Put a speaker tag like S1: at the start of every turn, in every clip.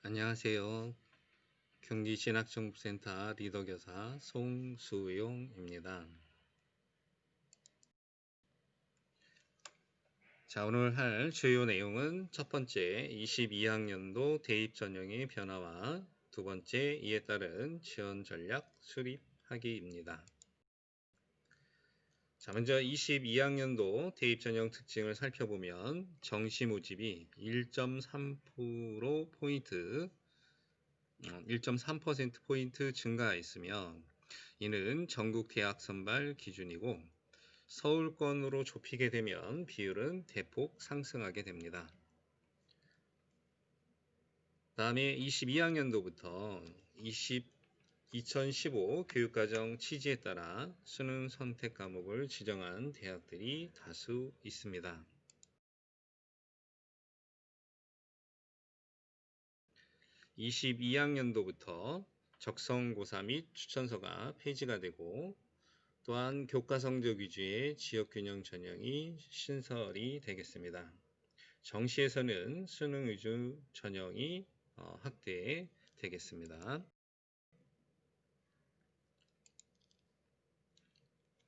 S1: 안녕하세요. 경기진학정보센터 리더교사 송수용입니다. 자, 오늘 할 주요 내용은 첫 번째 22학년도 대입 전형의 변화와 두 번째 이에 따른 지원 전략 수립하기입니다. 자, 먼저 22학년도 대입 전형 특징을 살펴보면 정시 모집이 1.3%포인트 1.3%포인트 증가했으며 이는 전국 대학 선발 기준이고 서울권으로 좁히게 되면 비율은 대폭 상승하게 됩니다. 다음에 22학년도부터 2015 교육과정 취지에 따라 수능 선택 과목을 지정한 대학들이 다수 있습니다. 22학년도부터 적성고사 및 추천서가 폐지가 되고 또한 교과 성적 위주의 지역균형 전형이 신설이 되겠습니다. 정시에서는 수능 위주 전형이 확대되겠습니다.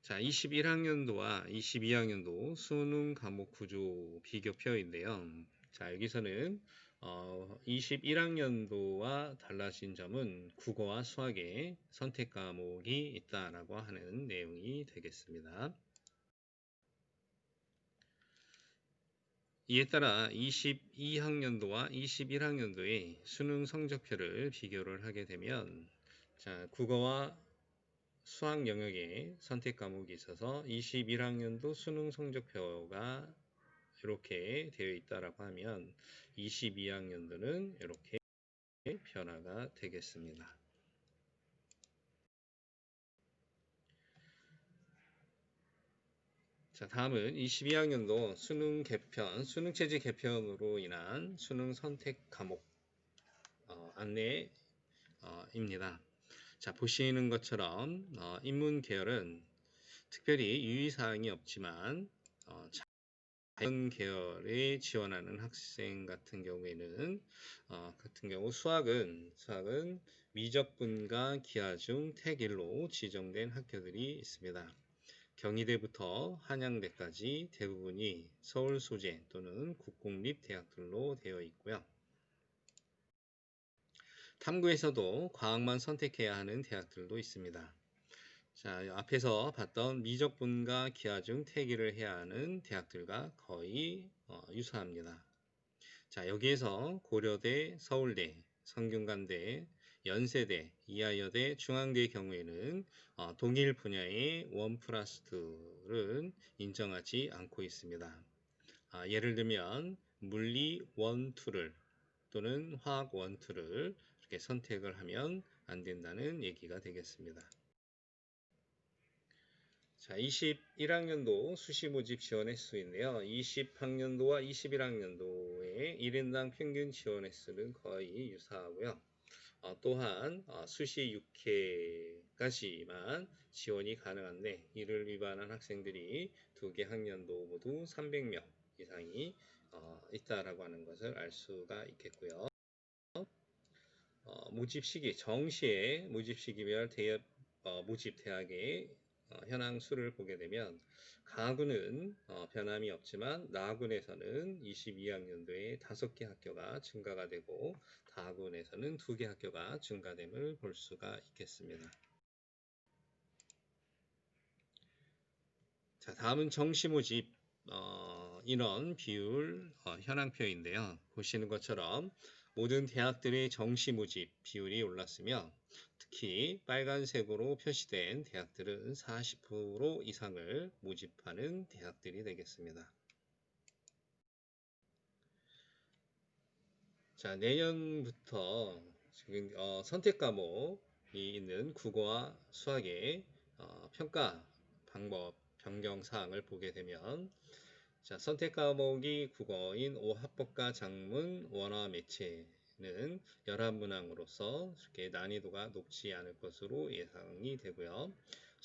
S1: 자, 21학년도와 22학년도 수능 과목 구조 비교표인데요. 자, 여기서는 21학년도와 달라진 점은 국어와 수학에 선택 과목이 있다라고 하는 내용이 되겠습니다. 이에 따라 22학년도와 21학년도의 수능 성적표를 비교를 하게 되면 자, 국어와 수학 영역에 선택 과목이 있어서 21학년도 수능 성적표가 이렇게 되어 있다라고 하면 22학년도는 이렇게 변화가 되겠습니다. 자, 다음은 22학년도 수능 개편, 수능 체제 개편으로 인한 수능 선택 과목 안내입니다. 자, 보시는 것처럼 인문 계열은 특별히 유의사항이 없지만 자연 계열에 지원하는 학생 같은 경우에는 같은 경우 수학은 미적분과 기하 중 택일로 지정된 학교들이 있습니다. 경희대부터 한양대까지 대부분이 서울 소재 또는 국공립 대학들로 되어 있고요. 탐구에서도 과학만 선택해야 하는 대학들도 있습니다. 자, 앞에서 봤던 미적분과 기하 중 태기를 해야 하는 대학들과 거의 유사합니다. 자, 여기에서 고려대, 서울대, 성균관대, 연세대, 이하여대, 중앙대의 경우에는 동일 분야의 1+2를 인정하지 않고 있습니다. 예를 들면 물리 1, 2를 또는 화학 1, 2를 이렇게 선택을 하면 안 된다는 얘기가 되겠습니다. 자, 21학년도 수시 모집 지원 횟수인데요. 20학년도와 21학년도의 1인당 평균 지원 횟수는 거의 유사하고요. 또한 수시 6회까지만 지원이 가능한데 이를 위반한 학생들이 두 개 학년도 모두 300명 이상이 있다라고 하는 것을 알 수가 있겠고요. 모집 시기, 정시에 모집 시기별 대입 모집 대학의 현황 수를 보게 되면 가군은 변함이 없지만 나군에서는 22학년도에 5개 학교가 증가가 되고 다군에서는 2개 학교가 증가됨을 볼 수가 있겠습니다. 자, 다음은 정시 모집 인원 비율 현황표인데요. 보시는 것처럼 모든 대학들의 정시 모집 비율이 올랐으며 특히 빨간색으로 표시된 대학들은 40% 이상을 모집하는 대학들이 되겠습니다. 자, 내년부터 지금 선택 과목이 있는 국어와 수학의 평가 방법 변경 사항을 보게 되면 자, 선택 과목이 국어인 5합법과 작문, 원화 매체는 11문항으로서 이렇게 난이도가 높지 않을 것으로 예상이 되고요.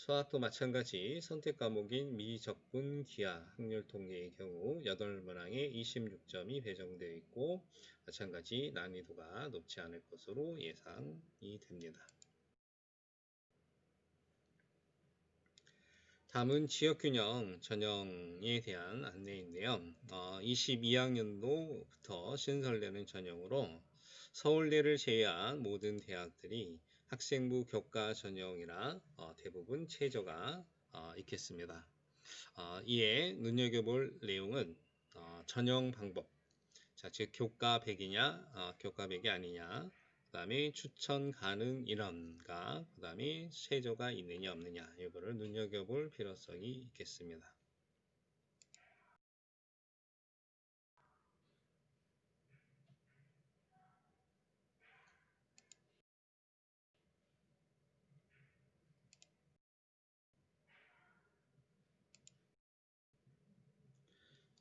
S1: 수학도 마찬가지 선택 과목인 미적분 기하 확률 통계의 경우 8문항에 26점이 배정되어 있고 마찬가지 난이도가 높지 않을 것으로 예상이 됩니다. 다음은 지역균형 전형에 대한 안내인데요. 22학년도부터 신설되는 전형으로 서울대를 제외한 모든 대학들이 학생부 교과 전형이라 대부분 최저가 있겠습니다. 이에 눈여겨볼 내용은 전형 방법, 즉 교과 100이냐 교과 100이 아니냐, 그 다음에 추천 가능 인원과 그 다음에 최저가 있느냐 없느냐 이거를 눈여겨볼 필요성이 있겠습니다.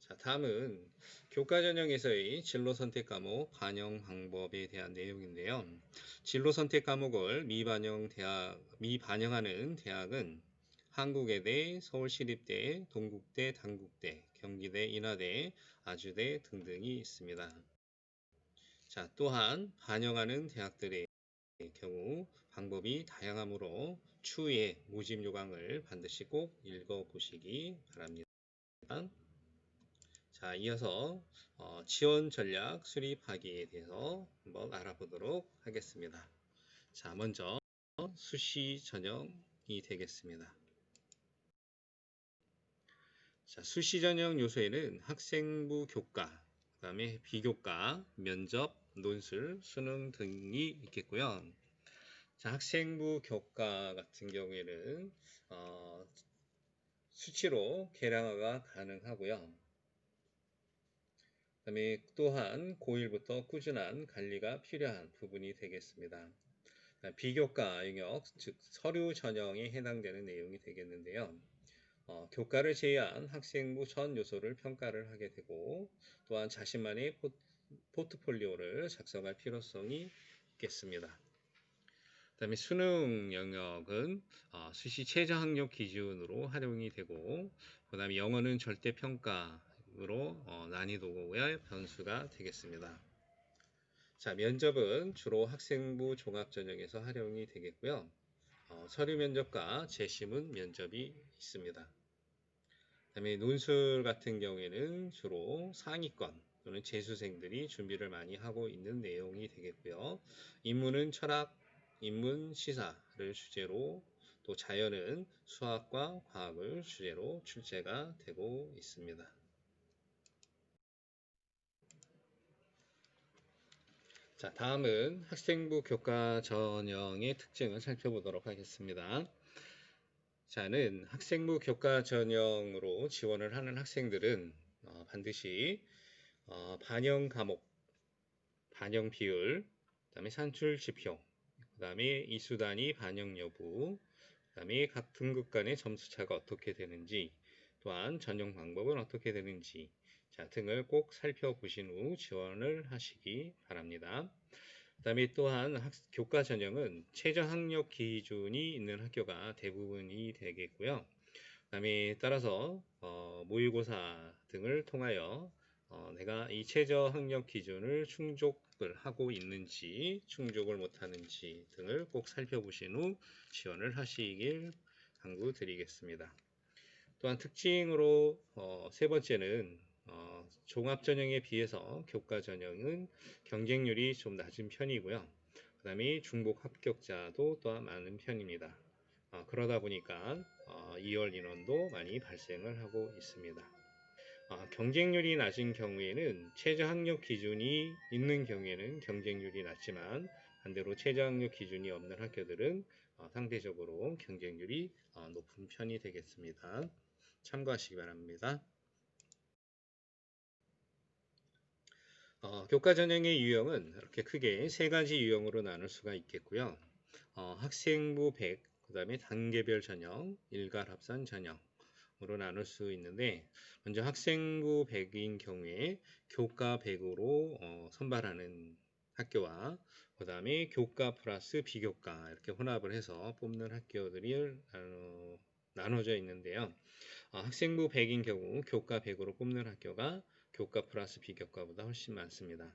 S1: 자, 다음은 교과 전형에서의 진로 선택 과목 반영 방법에 대한 내용인데요. 진로 선택 과목을 미반영하는 대학은 한국외대, 서울시립대, 동국대, 단국대, 경기대, 인하대, 아주대 등등이 있습니다. 자, 또한 반영하는 대학들의 경우 방법이 다양하므로 추후에 모집 요강을 반드시 꼭 읽어보시기 바랍니다. 자, 이어서 지원 전략 수립하기에 대해서 한번 알아보도록 하겠습니다. 자, 먼저 수시 전형이 되겠습니다. 자, 수시 전형 요소에는 학생부 교과, 그 다음에 비교과, 면접, 논술, 수능 등이 있겠고요. 자, 학생부 교과 같은 경우에는 수치로 계량화가 가능하고요. 그 다음에 또한 고1부터 꾸준한 관리가 필요한 부분이 되겠습니다. 비교과 영역, 즉 서류 전형에 해당되는 내용이 되겠는데요. 교과를 제외한 학생부 전 요소를 평가를 하게 되고 또한 자신만의 포트폴리오를 작성할 필요성이 있겠습니다. 그 다음에 수능 영역은 수시 최저 학력 기준으로 활용이 되고 그 다음에 영어는 절대평가으로 난이도의 변수가 되겠습니다. 자, 면접은 주로 학생부 종합전형에서 활용이 되겠고요. 서류 면접과 재심은 면접이 있습니다. 그 다음에 논술 같은 경우에는 주로 상위권 또는 재수생들이 준비를 많이 하고 있는 내용이 되겠고요. 인문은 철학, 인문 시사를 주제로 또 자연은 수학과 과학을 주제로 출제가 되고 있습니다. 자, 다음은 학생부 교과 전형의 특징을 살펴보도록 하겠습니다. 자는 학생부 교과 전형으로 지원을 하는 학생들은 반드시 반영 과목, 반영 비율, 그 다음에 산출 지표, 그 다음에 이수 단위 반영 여부, 그 다음에 각 등급 간의 점수 차가 어떻게 되는지, 또한 전형 방법은 어떻게 되는지 등을 꼭 살펴보신 후 지원을 하시기 바랍니다. 그 다음에 또한 교과 전형은 최저 학력 기준이 있는 학교가 대부분이 되겠고요. 그 다음에 따라서 모의고사 등을 통하여 내가 이 최저 학력 기준을 충족을 하고 있는지 충족을 못하는지 등을 꼭 살펴보신 후 지원을 하시길 당부드리겠습니다. 또한 특징으로 세 번째는 종합전형에 비해서 교과전형은 경쟁률이 좀 낮은 편이고요. 그 다음에 중복 합격자도 또한 많은 편입니다. 그러다 보니까 2월 인원도 많이 발생을 하고 있습니다. 경쟁률이 낮은 경우에는 최저 학력 기준이 있는 경우에는 경쟁률이 낮지만 반대로 최저 학력 기준이 없는 학교들은 상대적으로 경쟁률이 높은 편이 되겠습니다. 참고하시기 바랍니다. 교과 전형의 유형은 이렇게 크게 세 가지 유형으로 나눌 수가 있겠고요. 학생부 100, 그 다음에 단계별 전형, 일괄합산 전형으로 나눌 수 있는데 먼저 학생부 100인 경우에 교과 100으로 선발하는 학교와 그 다음에 교과 플러스 비교과 이렇게 혼합을 해서 뽑는 학교들이 나눠져 있는데요. 학생부 100인 경우 교과 100으로 뽑는 학교가 교과 플러스 비교과보다 훨씬 많습니다.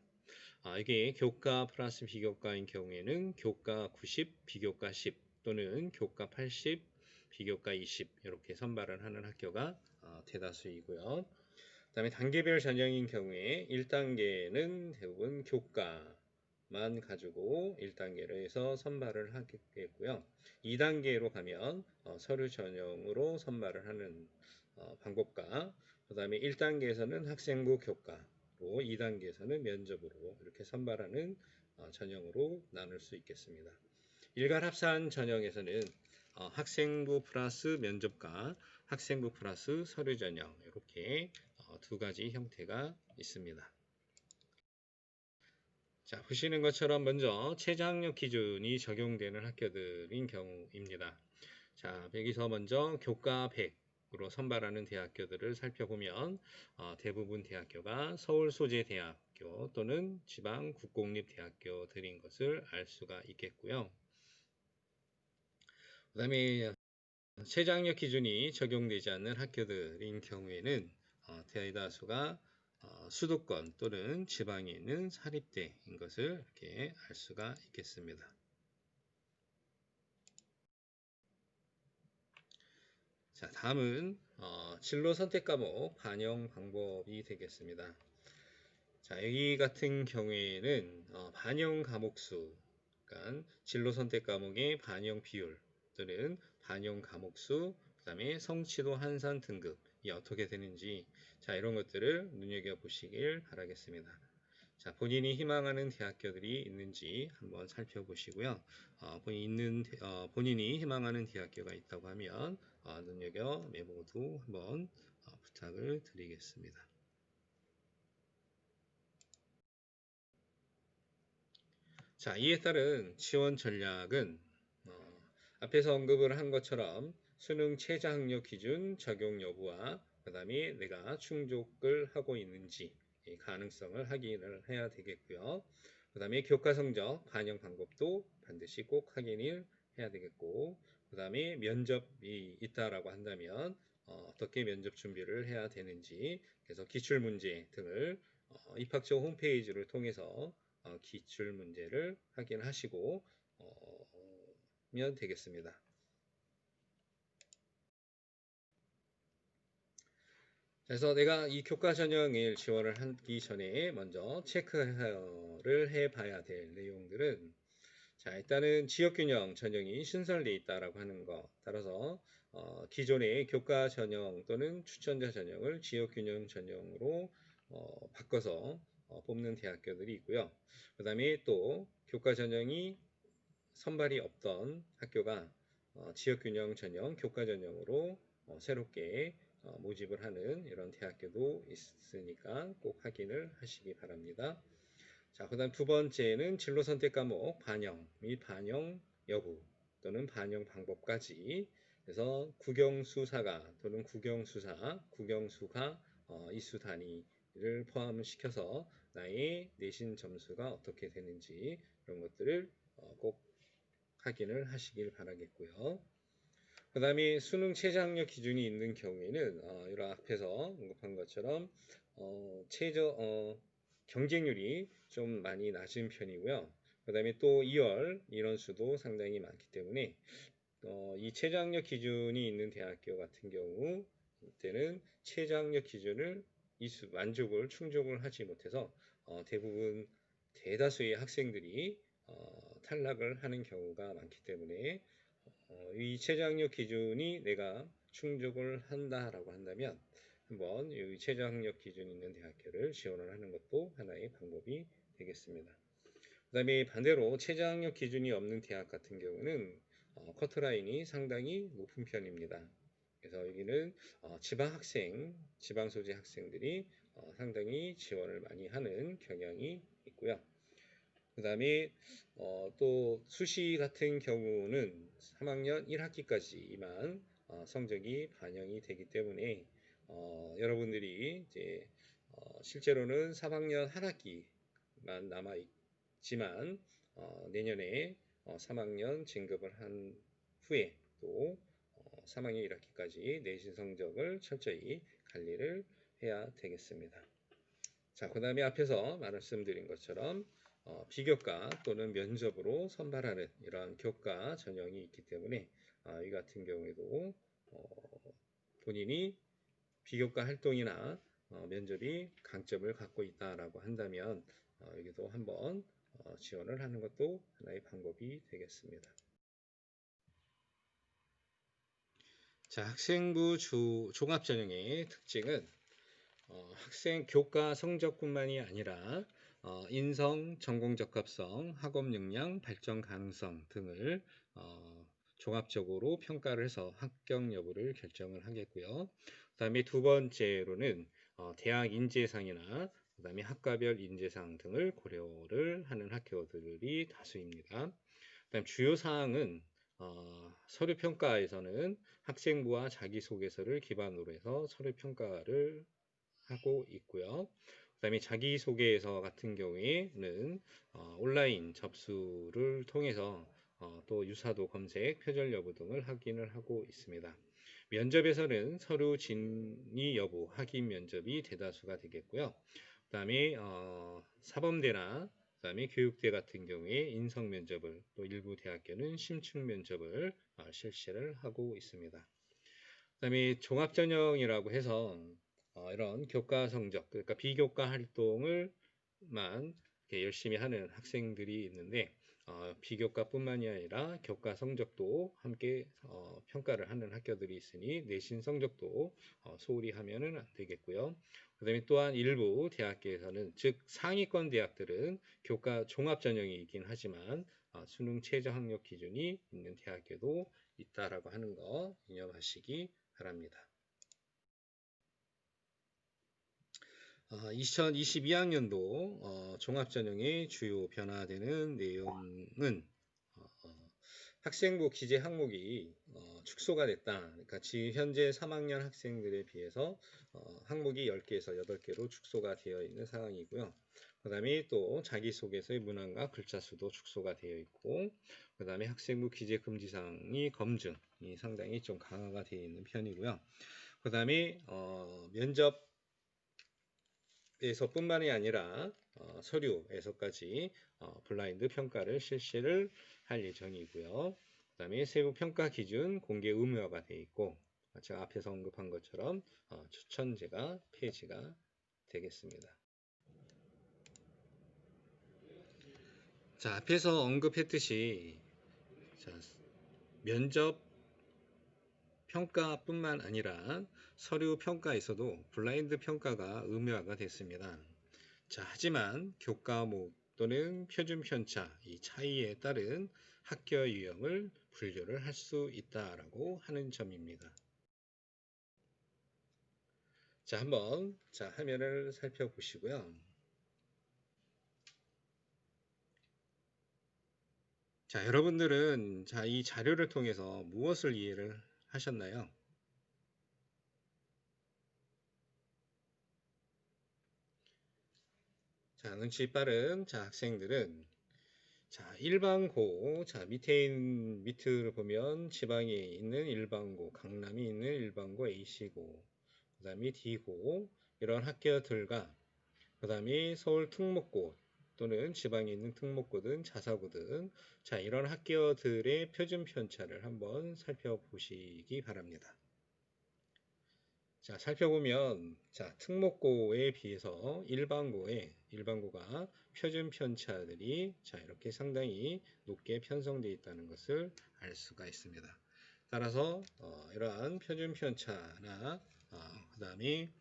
S1: 이게 교과 플러스 비교과인 경우에는 교과 90, 비교과 10 또는 교과 80, 비교과 20 이렇게 선발을 하는 학교가 대다수이고요. 그 다음에 단계별 전형인 경우에 1단계는 대부분 교과만 가지고 1단계로 해서 선발을 하겠고요. 2단계로 가면 서류 전형으로 선발을 하는 방법과 그 다음에 1단계에서는 학생부 교과로 2단계에서는 면접으로 이렇게 선발하는 전형으로 나눌 수 있겠습니다. 일괄합산 전형에서는 학생부 플러스 면접과 학생부 플러스 서류 전형 이렇게 두 가지 형태가 있습니다. 자, 보시는 것처럼 먼저 최저학력 기준이 적용되는 학교들인 경우입니다. 자, 여기서 먼저 교과 100으로 선발하는 대학교들을 살펴보면 대부분 대학교가 서울 소재 대학교 또는 지방 국공립대학교들인 것을 알 수가 있겠고요. 그 다음에 최저학력 기준이 적용되지 않는 학교들인 경우에는 대다수가 수도권 또는 지방에 있는 사립대인 것을 이렇게 알 수가 있겠습니다. 자, 다음은 진로 선택 과목 반영 방법이 되겠습니다. 자, 여기 같은 경우에는 반영 과목 수, 그러니까 진로 선택 과목의 반영 비율 또는 반영 과목 수, 그 다음에 성취도 한산 등급이 어떻게 되는지 자, 이런 것들을 눈여겨보시길 바라겠습니다. 자, 본인이 희망하는 대학교들이 있는지 한번 살펴보시고요. 본인이 희망하는 대학교가 있다고 하면 눈여겨 메모도 한번 부탁을 드리겠습니다. 자, 이에 따른 지원 전략은 앞에서 언급을 한 것처럼 수능 최저학력 기준 적용 여부와 그 다음에 내가 충족을 하고 있는지 가능성을 확인을 해야 되겠고요. 그 다음에 교과 성적 반영 방법도 반드시 꼭 확인을 해야 되겠고, 그 다음에 면접이 있다라고 한다면 어떻게 면접 준비를 해야 되는지, 그래서 기출 문제 등을 입학처 홈페이지를 통해서 기출 문제를 확인하시고 면 되겠습니다. 그래서 내가 이 교과 전형을 지원을 하기 전에 먼저 체크를 해봐야 될 내용들은, 자, 일단은 지역균형 전형이 신설되어 있다라고 하는 것, 따라서 기존의 교과 전형 또는 추천자 전형을 지역균형 전형으로 바꿔서 뽑는 대학교들이 있고요. 그 다음에 또 교과 전형이 선발이 없던 학교가 지역균형 전형 교과 전형으로 새롭게 모집을 하는 이런 대학교도 있으니까 꼭 확인을 하시기 바랍니다. 자, 그 다음 두 번째는 진로 선택 과목 반영 및 반영 여부 또는 반영 방법까지, 그래서 국영수사가 또는 국영수사, 국영수가 이수 단위를 포함시켜서 나의 내신 점수가 어떻게 되는지 이런 것들을 꼭 확인을 하시길 바라겠고요. 그 다음에 수능 최저학력 기준이 있는 경우에는 이런 앞에서 언급한 것처럼 경쟁률이 좀 많이 낮은 편이고요. 그 다음에 또 2월 인원수도 상당히 많기 때문에 이 최저학력 기준이 있는 대학교 같은 경우 때는 최저학력 기준을 만족을 충족을 하지 못해서 대부분 대다수의 학생들이 탈락을 하는 경우가 많기 때문에 이 최저학력 기준이 내가 충족을 한다라고 한다면 한번 이 최저학력 기준 있는 대학교를 지원을 하는 것도 하나의 방법이 되겠습니다. 그 다음에 반대로 최저학력 기준이 없는 대학 같은 경우는 커트라인이 상당히 높은 편입니다. 그래서 여기는 지방 소재 학생들이 상당히 지원을 많이 하는 경향이 있고요. 그 다음에 또 수시 같은 경우는 3학년 1학기까지만 성적이 반영이 되기 때문에 여러분들이 이제 실제로는 3학년 한 학기만 남아 있지만 내년에 3학년 진급을 한 후에 또 3학년 1학기까지 내신 성적을 철저히 관리를 해야 되겠습니다. 자, 그 다음에 앞에서 말씀드린 것처럼 비교과 또는 면접으로 선발하는 이러한 교과 전형이 있기 때문에 이 같은 경우에도 본인이 비교과 활동이나 면접이 강점을 갖고 있다라고 한다면 여기도 한번 지원을 하는 것도 하나의 방법이 되겠습니다. 자, 학생부 종합전형의 특징은 학생 교과 성적뿐만이 아니라 인성, 전공 적합성, 학업 역량, 발전 가능성 등을 종합적으로 평가를 해서 합격 여부를 결정을 하겠고요. 그 다음에 두 번째로는 대학 인재상이나 그 다음에 학과별 인재상 등을 고려를 하는 학교들이 다수입니다. 그 다음 주요 사항은 서류 평가에서는 학생부와 자기소개서를 기반으로 해서 서류 평가를 하고 있고요. 그 다음에 자기소개서 같은 경우에는 온라인 접수를 통해서 또 유사도 검색, 표절 여부 등을 확인을 하고 있습니다. 면접에서는 서류 진위 여부 확인 면접이 대다수가 되겠고요. 그 다음에 사범대나 그 다음에 교육대 같은 경우에 인성 면접을 또 일부 대학교는 심층 면접을 실시를 하고 있습니다. 그 다음에 종합전형이라고 해서 이런 교과 성적, 그러니까 비교과 활동을만 열심히 하는 학생들이 있는데 비교과뿐만이 아니라 교과 성적도 함께 평가를 하는 학교들이 있으니 내신 성적도 소홀히 하면은 안 되겠고요. 그 다음에 또한 일부 대학교에서는 즉 상위권 대학들은 교과 종합 전형이긴 하지만 수능 최저 학력 기준이 있는 대학교도 있다라고 하는 거 유념하시기 바랍니다. 2022학년도 종합전형의 주요 변화되는 내용은 학생부 기재 항목이 축소가 됐다. 그러니까 지금 현재 3학년 학생들에 비해서 항목이 10개에서 8개로 축소가 되어 있는 상황이고요. 그 다음에 또 자기소개서의 문항과 글자 수도 축소가 되어 있고, 그 다음에 학생부 기재 금지사항이 검증이 상당히 좀 강화가 되어 있는 편이고요. 그 다음에 면접에서뿐만이 아니라 서류에서까지 블라인드 평가를 실시를 할 예정이고요. 그 다음에 세부 평가 기준 공개 의무화가 되어 있고, 제가 앞에서 언급한 것처럼 추천제가 폐지가 되겠습니다. 자, 앞에서 언급했듯이 면접 평가뿐만 아니라 서류 평가에서도 블라인드 평가가 의무화가 됐습니다. 자, 하지만 교과목 또는 표준 편차 이 차이에 따른 학교 유형을 분류를 할 수 있다라고 하는 점입니다. 자, 한번 화면을 살펴보시고요. 자, 여러분들은 이 자료를 통해서 무엇을 이해를 하셨나요? 자, 눈치 빠른 학생들은 일반고, 밑을 보면 지방에 있는 일반고, 강남이 있는 일반고 A시고, 그 다음에 D고, 이런 학교들과, 그 다음에 서울 특목고, 또는 지방에 있는 특목고든 자사고든, 이런 학교들의 표준 편차를 한번 살펴보시기 바랍니다. 살펴보면, 특목고에 비해서 일반고가 표준 편차들이 이렇게 상당히 높게 편성되어 있다는 것을 알 수가 있습니다. 따라서 이러한 표준 편차나 그 다음에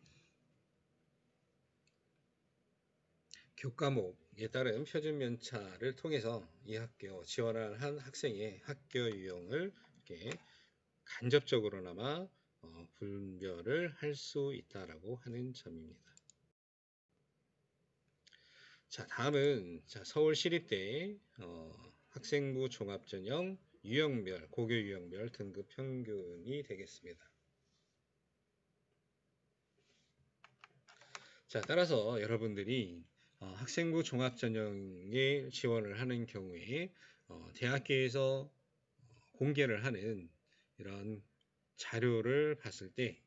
S1: 교과목에 따른 표준 편차를 통해서 이 학교 지원을 한 학생의 학교 유형을 이렇게 간접적으로나마 분별을 할 수 있다라고 하는 점입니다. 다음은 서울시립대 학생부 종합전형 유형별, 고교 유형별 등급 평균이 되겠습니다. 따라서 여러분들이 학생부 종합전형에 지원을 하는 경우에 대학교에서 공개를 하는 이런 자료를 봤을 때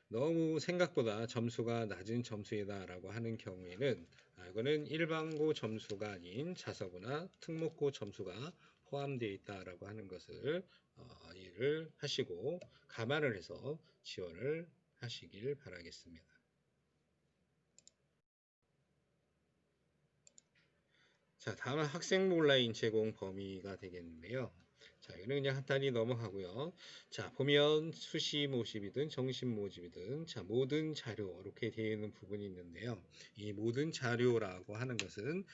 S1: 너무 생각보다 점수가 낮은 점수이다라고 하는 경우에는 이거는 일반고 점수가 아닌 자사고나 특목고 점수가 포함되어 있다라고 하는 것을 이해를 하시고 감안을 해서 지원을 하시길 바라겠습니다. 자, 다음은 학생부 온라인 제공 범위가 되겠는데요. 자, 이거는 그냥 한단히 넘어가고요. 자, 보면 수시 모집이든 정심 모집이든 자, 모든 자료 이렇게 되어 있는 부분이 있는데요. 이 모든 자료라고 하는 것은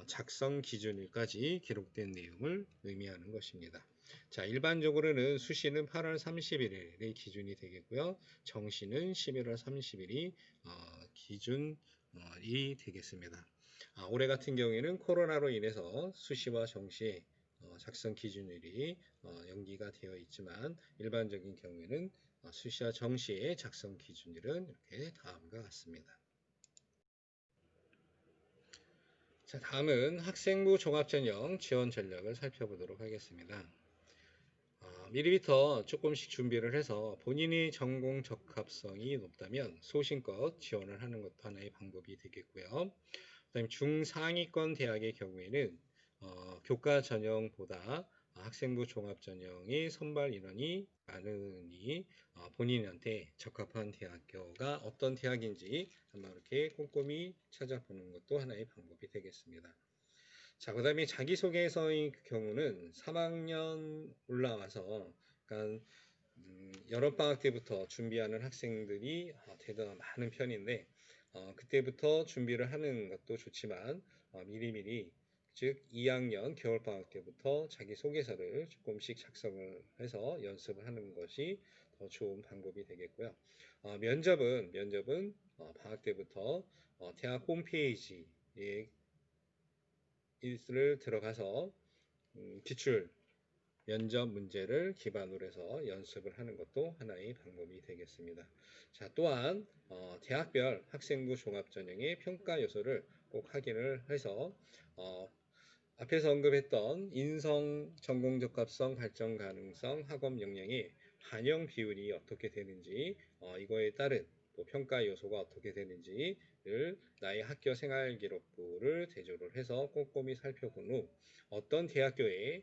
S1: 작성 기준일까지 기록된 내용을 의미하는 것입니다. 자, 일반적으로는 수시는 8월 31일이 기준이 되겠고요. 정시는 11월 30일이 기준이 되겠습니다. 올해 같은 경우에는 코로나로 인해서 수시와 정시 작성 기준일이 연기가 되어 있지만 일반적인 경우에는 수시와 정시의 작성 기준일은 이렇게 다음과 같습니다. 자, 다음은 학생부 종합전형 지원 전략을 살펴보도록 하겠습니다. 미리부터 조금씩 준비를 해서 본인의 전공 적합성이 높다면 소신껏 지원을 하는 것도 하나의 방법이 되겠고요. 그다음에 중상위권 대학의 경우에는 교과 전형보다 학생부 종합 전형의 선발 인원이 많으니 본인한테 적합한 대학교가 어떤 대학인지 한번 이렇게 꼼꼼히 찾아보는 것도 하나의 방법이 되겠습니다. 자, 그 다음에 자기소개서의 경우는 3학년 올라와서 그러니까 여름방학 때부터 준비하는 학생들이 대단히 많은 편인데 그때부터 준비를 하는 것도 좋지만 미리미리 즉 2학년 겨울방학 때부터 자기소개서를 조금씩 작성을 해서 연습을 하는 것이 더 좋은 방법이 되겠고요. 면접은 방학 때부터 대학 홈페이지에 를 들어가서 기출 면접 문제를 기반으로 해서 연습을 하는 것도 하나의 방법이 되겠습니다. 자, 또한 대학별 학생부 종합전형의 평가 요소를 꼭 확인을 해서 앞에서 언급했던 인성, 전공 적합성, 발전 가능성, 학업 역량의 반영 비율이 어떻게 되는지 이거에 따른 또 평가 요소가 어떻게 되는지를 나의 학교 생활 기록부를 대조를 해서 꼼꼼히 살펴본 후 어떤 대학교에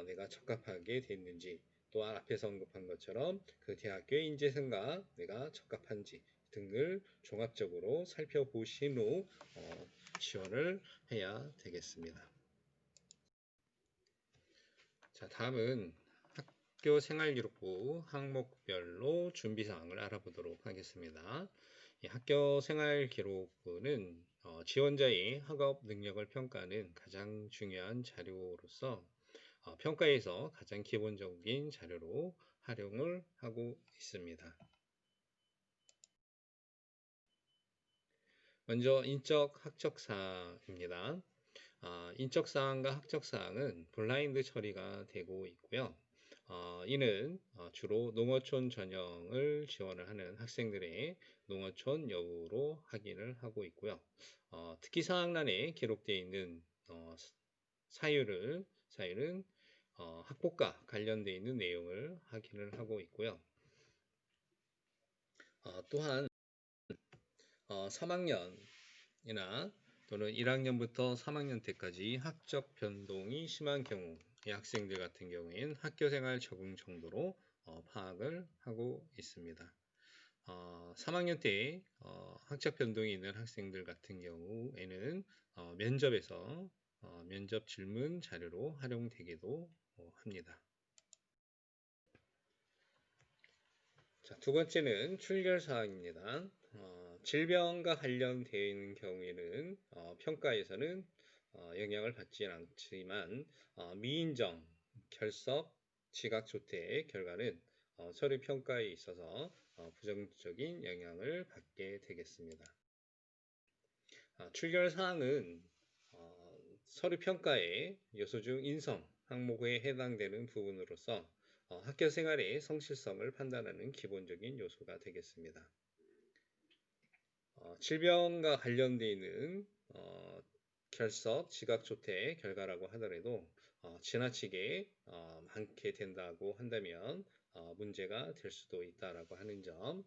S1: 내가 적합하게 됐는지 또한 앞에서 언급한 것처럼 그 대학교의 인재성과 내가 적합한지 등을 종합적으로 살펴보신 후 지원을 해야 되겠습니다. 자, 다음은 학교 생활기록부 항목별로 준비사항을 알아보도록 하겠습니다. 이 학교 생활기록부는 지원자의 학업 능력을 평가하는 가장 중요한 자료로서 평가에서 가장 기본적인 자료로 활용을 하고 있습니다. 먼저 인적 학적사항입니다. 인적사항과 학적사항은 블라인드 처리가 되고 있고요. 이는 주로 농어촌 전형을 지원을 하는 학생들의 농어촌 여부로 확인을 하고 있고요. 특기사항란에 기록되어 있는 사유는 학폭과 관련되어 있는 내용을 확인을 하고 있고요. 또한 3학년이나 또는 1학년부터 3학년 때까지 학적 변동이 심한 경우의 학생들 같은 경우에는 학교생활 적응 정도로 파악을 하고 있습니다. 3학년 때 학적 변동이 있는 학생들 같은 경우에는 면접에서 면접 질문 자료로 활용되기도 합니다. 자, 두 번째는 출결사항입니다. 질병과 관련되어 있는 경우에는 평가에서는 영향을 받지 않지만 미인정, 결석, 지각조퇴 결과는 서류 평가에 있어서 부정적인 영향을 받게 되겠습니다. 출결사항은 서류 평가의 요소 중 인성 항목에 해당되는 부분으로서 학교 생활의 성실성을 판단하는 기본적인 요소가 되겠습니다. 질병과 관련되어 있는 결석, 지각조퇴 결과라고 하더라도 지나치게 많게 된다고 한다면 문제가 될 수도 있다라고 하는 점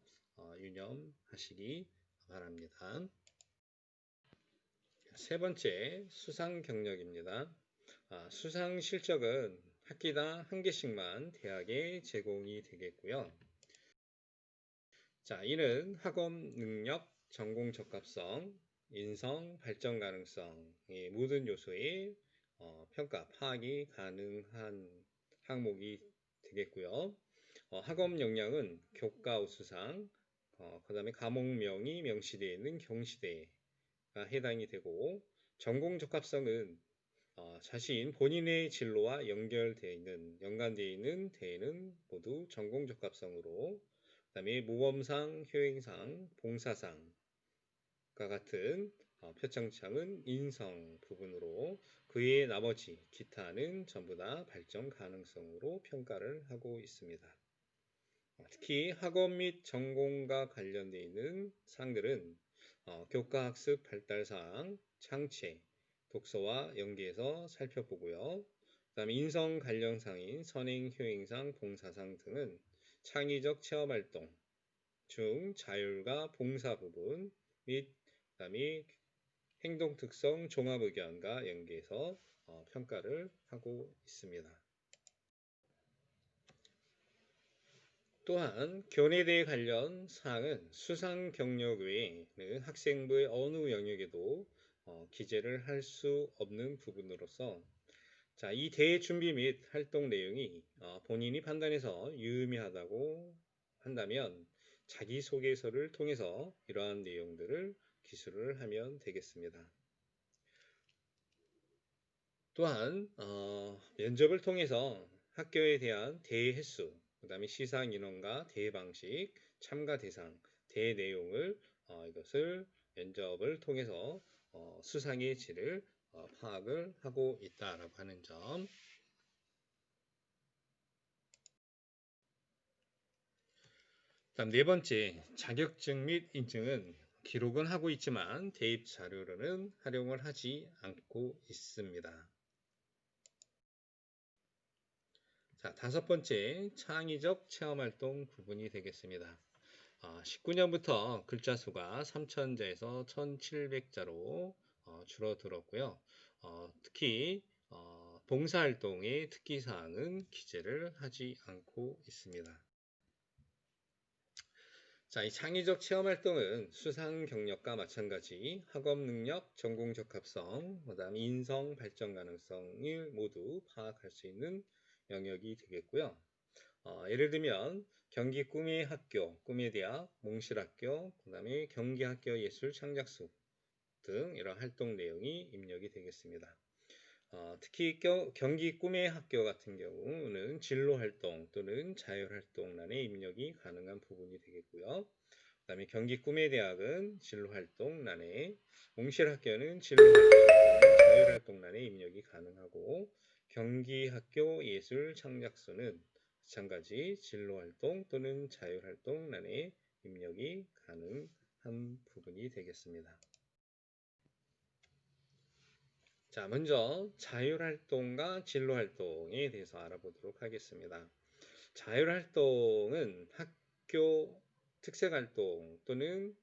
S1: 유념하시기 바랍니다. 세 번째, 수상 경력입니다. 수상 실적은 학기당 한 개씩만 대학에 제공이 되겠고요. 자, 이는 학업 능력, 전공 적합성, 인성, 발전 가능성 이 모든 요소의 평가, 파악이 가능한 항목이 되겠고요. 학업 역량은 교과 우수상, 그 다음에 과목명이 명시되어 있는 경시대가 해당이 되고, 전공 적합성은 자신 본인의 진로와 연결되어 있는, 연관되어 있는 대회는 모두 전공 적합성으로, 그 다음에 모범상, 효행상, 봉사상과 같은 표창장은 인성 부분으로, 그 외의 나머지 기타는 전부 다 발전 가능성으로 평가를 하고 있습니다. 특히 학업 및 전공과 관련되어 있는 상들은 교과학습 발달사항, 창체, 독서와 연계해서 살펴보고요. 그 다음에 인성 관련상인 선행, 효행상, 봉사상 등은 창의적 체험활동 중 자율과 봉사 부분 및 그 다음에 행동특성 종합의견과 연계해서 평가를 하고 있습니다. 또한 교내대 관련 사항은 수상 경력 외에는 학생부의 어느 영역에도 기재를 할 수 없는 부분으로서, 자, 이 대회 준비 및 활동 내용이 본인이 판단해서 유의미하다고 한다면 자기소개서를 통해서 이러한 내용들을 기술을 하면 되겠습니다. 또한 면접을 통해서 학교에 대한 대회 횟수, 그 다음에 시상 인원과 대회 방식, 참가 대상, 대회 내용을 이것을 면접을 통해서 수상의 질을 파악을 하고 있다라고 하는 점. 다음 네 번째, 자격증 및 인증은 기록은 하고 있지만 대입 자료로는 활용을 하지 않고 있습니다. 자, 다섯 번째, 창의적 체험활동 부분이 되겠습니다. 19년부터 글자 수가 3,000자에서 1,700자로 줄어들었고요. 특히 봉사활동의 특기사항은 기재를 하지 않고 있습니다. 자, 이 창의적 체험활동은 수상 경력과 마찬가지 학업 능력, 전공 적합성, 그 다음 인성 발전 가능성을 모두 파악할 수 있는 영역이 되겠고요. 예를 들면 경기 꿈의 학교, 꿈의 대학, 몽실학교, 그 다음에 경기학교 예술 창작수 등 이런 활동 내용이 입력이 되겠습니다. 특히 경기 꿈의 학교 같은 경우는 진로활동 또는 자율활동란에 입력이 가능한 부분이 되겠고요. 그 다음에 경기 꿈의 대학은 진로활동란에, 몽실학교는 진로활동 또는 자율활동란에 입력이 가능하고, 경기학교 예술 창작수는 마찬가지 진로활동 또는 자율활동란에 입력이 가능한 부분이 되겠습니다. 자, 먼저 자율활동과 진로활동에 대해서 알아보도록 하겠습니다. 자율활동은 학교 특색활동 또는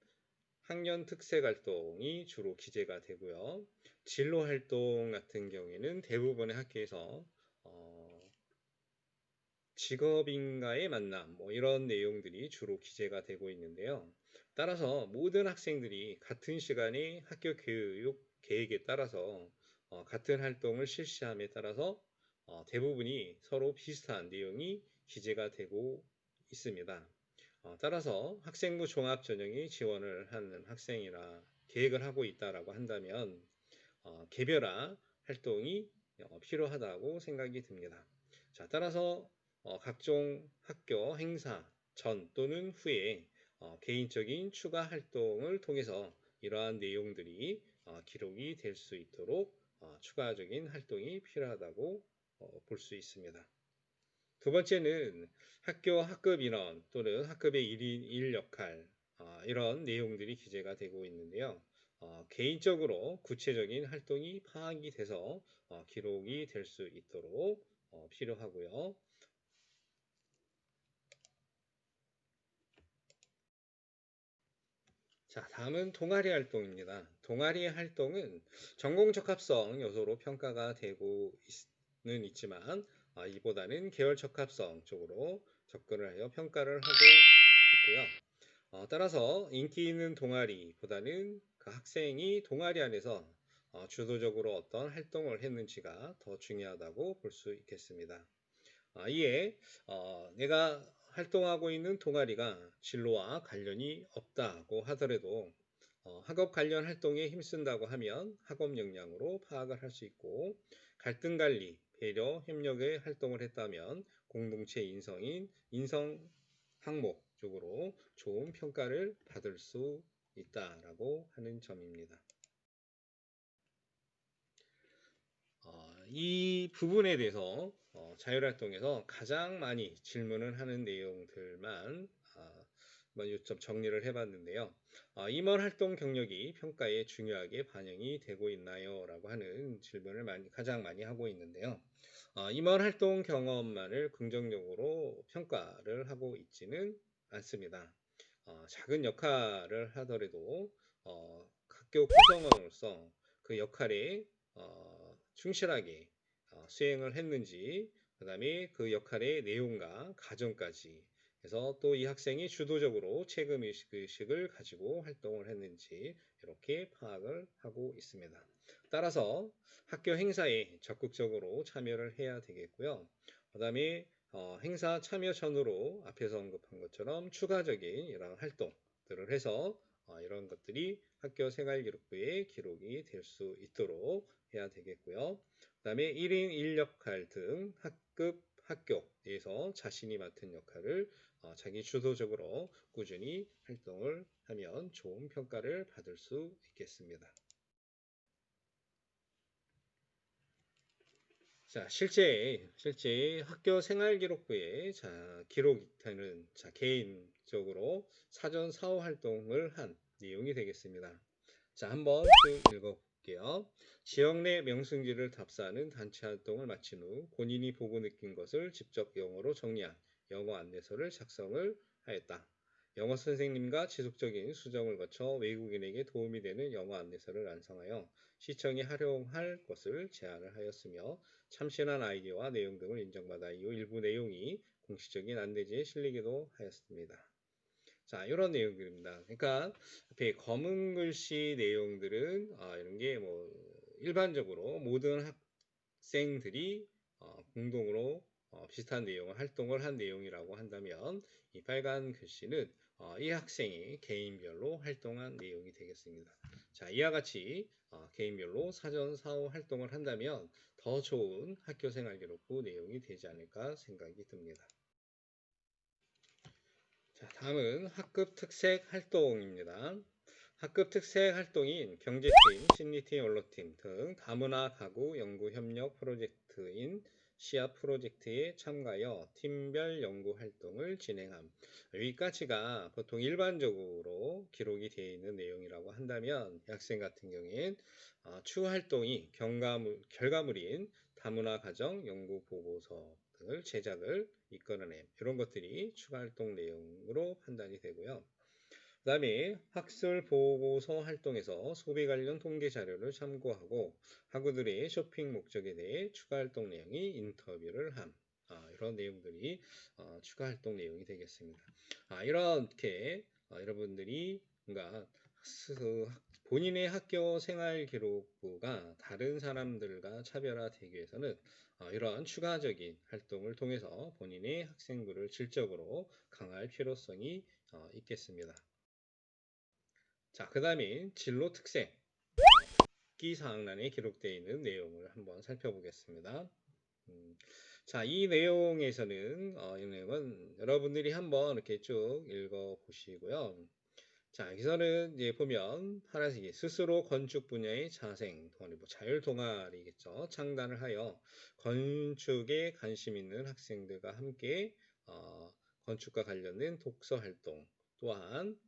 S1: 학년 특색활동이 주로 기재가 되고요. 진로활동 같은 경우에는 대부분의 학교에서 직업인과의 만남 이런 내용들이 주로 기재가 되고 있는데요. 따라서 모든 학생들이 같은 시간에 학교 교육 계획에 따라서 같은 활동을 실시함에 따라서 대부분이 서로 비슷한 내용이 기재가 되고 있습니다. 따라서 학생부 종합전형에 지원을 하는 학생이라 계획을 하고 있다라고 한다면 개별화 활동이 필요하다고 생각이 듭니다. 자, 따라서 각종 학교 행사 전 또는 후에 개인적인 추가 활동을 통해서 이러한 내용들이 기록이 될 수 있도록 추가적인 활동이 필요하다고 볼 수 있습니다. 두 번째는 학교 학급 인원 또는 학급의 일 역할 이런 내용들이 기재가 되고 있는데요. 개인적으로 구체적인 활동이 파악이 돼서 기록이 될 수 있도록 필요하고요. 자, 다음은 동아리 활동입니다. 동아리 활동은 전공 적합성 요소로 평가가 되고는 있지만 이보다는 계열 적합성 쪽으로 접근을 하여 평가를 하고 있고요. 따라서 인기 있는 동아리보다는 그 학생이 동아리 안에서 주도적으로 어떤 활동을 했는지가 더 중요하다고 볼 수 있겠습니다. 이에 내가 활동하고 있는 동아리가 진로와 관련이 없다고 하더라도 학업 관련 활동에 힘쓴다고 하면 학업 역량으로 파악을 할 수 있고 갈등 관리, 배려, 협력의 활동을 했다면 공동체 인성인 인성 항목 쪽으로 좋은 평가를 받을 수 있다라고 하는 점입니다. 이 부분에 대해서 자율활동에서 가장 많이 질문을 하는 내용들만 좀 정리를 해봤는데요. 임원 활동 경력이 평가에 중요하게 반영이 되고 있나요? 라고 하는 질문을 가장 많이 하고 있는데요. 임원 활동 경험만을 긍정적으로 평가를 하고 있지는 않습니다. 작은 역할을 하더라도 학교 구성원으로서 그 역할에 충실하게 수행을 했는지, 그 다음에 그 역할의 내용과 과정까지 해서 또 이 학생이 주도적으로 책임의식을 가지고 활동을 했는지 이렇게 파악을 하고 있습니다. 따라서 학교 행사에 적극적으로 참여를 해야 되겠고요. 그 다음에 행사 참여 전후로 앞에서 언급한 것처럼 추가적인 이런 활동들을 해서 이런 것들이 학교 생활기록부에 기록이 될 수 있도록 해야 되겠고요. 그 다음에 1인 1역할 등 학급, 학교에서 자신이 맡은 역할을 자기 주도적으로 꾸준히 활동을 하면 좋은 평가를 받을 수 있겠습니다. 자, 실제 학교 생활기록부에 기록되는 개인적으로 사전 사후 활동을 한 내용이 되겠습니다. 자, 한번 쭉 읽어볼게요. 지역 내 명승지를 답사하는 단체 활동을 마친 후 본인이 보고 느낀 것을 직접 영어로 정리한 영어 안내서를 작성을 하였다. 영어 선생님과 지속적인 수정을 거쳐 외국인에게 도움이 되는 영어 안내서를 완성하여 시청이 활용할 것을 제안을 하였으며 참신한 아이디어와 내용 등을 인정받아 이후 일부 내용이 공식적인 안내지에 실리기도 하였습니다. 자, 이런 내용들입니다. 그러니까 앞에 검은 글씨 내용들은 이런 게 뭐 일반적으로 모든 학생들이 공동으로 비슷한 내용을 활동을 한 내용이라고 한다면 이 빨간 글씨는 이 학생이 개인별로 활동한 내용이 되겠습니다. 자, 이와 같이 개인별로 사전 사후 활동을 한다면 더 좋은 학교 생활 기록부 내용이 되지 않을까 생각이 듭니다. 자, 다음은 학급 특색 활동입니다. 학급 특색 활동인 경제팀, 심리팀, 언론팀 등 다문화 가구 연구 협력 프로젝트인 시합 프로젝트에 참가하여 팀별 연구 활동을 진행함. 여기까지가 보통 일반적으로 기록이 되어 있는 내용이라고 한다면 학생 같은 경우엔 추후 활동이 결과물인 다문화 가정 연구 보고서 등을 제작을 이끌어냄 이런 것들이 추가 활동 내용으로 판단이 되고요. 그 다음에 학술 보고서 활동에서 소비 관련 통계 자료를 참고하고 학우들의 쇼핑 목적에 대해 추가 활동 내용이 인터뷰를 함. 이런 내용들이 추가 활동 내용이 되겠습니다. 이렇게 여러분들이 뭔가 본인의 학교 생활 기록부가 다른 사람들과 차별화되기 위해서는 이러한 추가적인 활동을 통해서 본인의 학생부를 질적으로 강화할 필요성이 있겠습니다. 자, 그 다음에 진로 특색 기사학란에 기록되어 있는 내용을 한번 살펴보겠습니다. 자, 이 내용에서는 이 내용은 여러분들이 한번 이렇게 쭉 읽어 보시고요. 자, 여기서는 이제 보면 파란색이 스스로 건축 분야의 자생, 자율 동아리겠죠. 창단을 하여 건축에 관심 있는 학생들과 함께 건축과 관련된 독서 활동 또한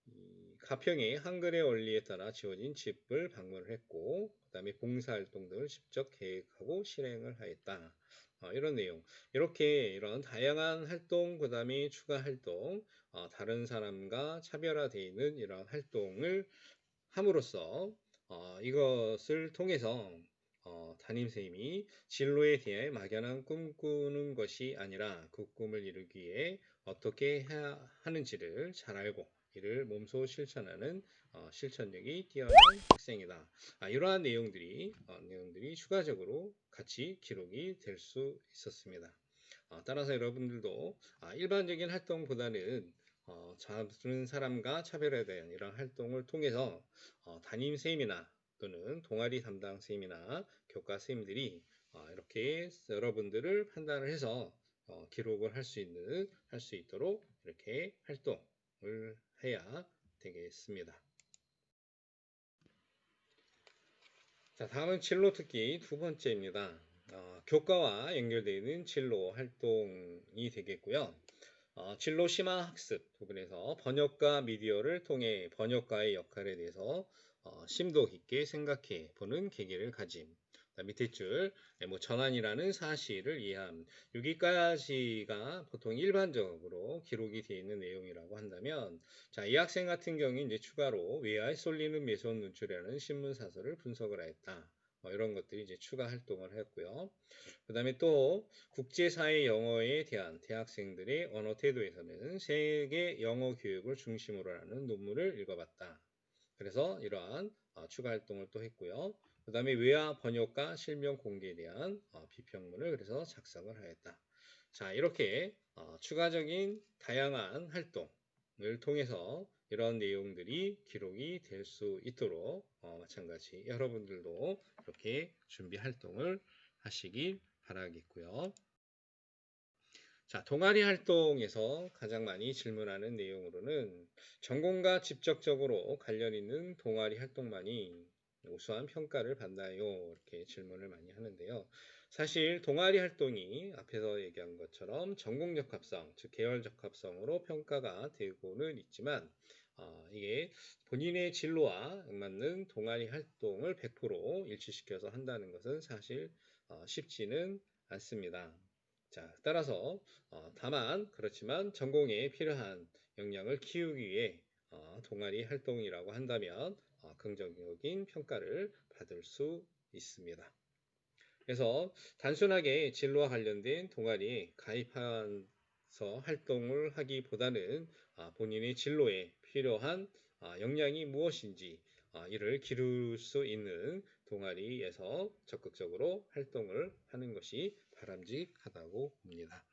S1: 이 가평의 한글의 원리에 따라 지어진 집을 방문을 했고, 그 다음에 봉사활동들을 직접 계획하고 실행을 하였다. 이런 내용. 이렇게 이런 다양한 활동, 그 다음에 추가 활동, 다른 사람과 차별화되어 있는 이런 활동을 함으로써 이것을 통해서 담임선생님이 진로에 대해 막연한 꿈꾸는 것이 아니라 그 꿈을 이루기 위해 어떻게 해야 하는지를 잘 알고 이를 몸소 실천하는 실천력이 뛰어난 학생이다. 이러한 내용들이 추가적으로 같이 기록이 될 수 있었습니다. 따라서 여러분들도 일반적인 활동보다는 다른 사람과 차별에 대한 이런 활동을 통해서 담임 선생님이나 또는 동아리 담당 선생님이나 교과 선생님들이 이렇게 여러분들을 판단을 해서 기록을 할 수 있도록 이렇게 활동을 해야 되겠습니다. 자, 다음은 진로 특기 두 번째입니다. 교과와 연결되어 있는 진로 활동이 되겠고요. 진로 심화 학습 부분에서 번역과 미디어를 통해 번역가의 역할에 대해서 심도 깊게 생각해 보는 계기를 가짐. 밑에 줄, 전환이라는 사실을 이해함. 여기까지가 보통 일반적으로 기록이 되어 있는 내용이라고 한다면, 자, 이 학생 같은 경우에 이제 추가로 외화에 쏠리는 매소원 눈출이라는 신문 사설을 분석을 하였다. 이런 것들이 이제 추가 활동을 했고요. 그 다음에 또 국제사회 영어에 대한 대학생들의 언어 태도에서는 세계 영어 교육을 중심으로 하는 논문을 읽어봤다. 그래서 이러한 추가 활동을 또 했고요. 그 다음에 외화 번역과 실명 공개에 대한 비평문을 그래서 작성을 하였다. 자, 이렇게 추가적인 다양한 활동을 통해서 이런 내용들이 기록이 될 수 있도록 마찬가지 여러분들도 이렇게 준비 활동을 하시길 바라겠고요. 자, 동아리 활동에서 가장 많이 질문하는 내용으로는 전공과 직접적으로 관련 있는 동아리 활동만이 우수한 평가를 받나요? 이렇게 질문을 많이 하는데요. 사실 동아리 활동이 앞에서 얘기한 것처럼 전공 적합성, 즉 계열 적합성으로 평가가 되고는 있지만 이게 본인의 진로와 맞는 동아리 활동을 100% 일치시켜서 한다는 것은 사실 쉽지는 않습니다. 자, 따라서 다만 그렇지만 전공에 필요한 역량을 키우기 위해 동아리 활동이라고 한다면 긍정적인 평가를 받을 수 있습니다. 그래서 단순하게 진로와 관련된 동아리에 가입해서 활동을 하기보다는 본인의 진로에 필요한 역량이 무엇인지 이를 기를 수 있는 동아리에서 적극적으로 활동을 하는 것이 바람직하다고 봅니다.